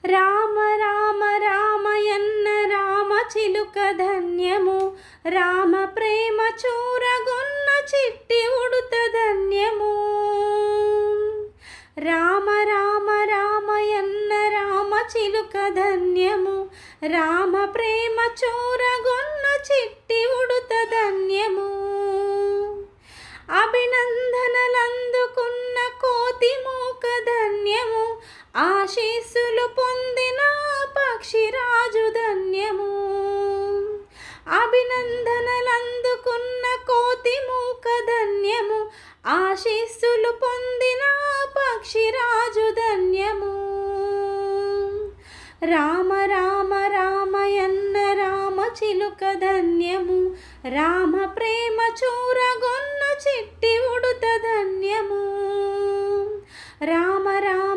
రామ రామ రామయన్న రామ చిలుక ధన్యము, రామ ప్రేమ చూరగొన్న చిట్టి ఉడుత ధన్యము. రామ రామ రామయన్న రామ చిలుక ధన్యము, రామ ప్రేమ చూరగొన్న చిట్టి ఉడుత ధన్యము. అభినందనలందుకున్న కోతి మూక ధన్యము, ఆశీస్సులు పొందిన పక్షిరాజు ధన్యము. అభినందనలందుకున్న కోతి మూక ధన్యము, ఆశీస్సులు పొందిన పక్షిరాజు ధన్యము. రామ రామ రామయన్న రామ చిలుక ధన్యము, రామ ప్రేమ చూరగొన్న చిట్టి ఉడుత ధన్యము. రామ రామ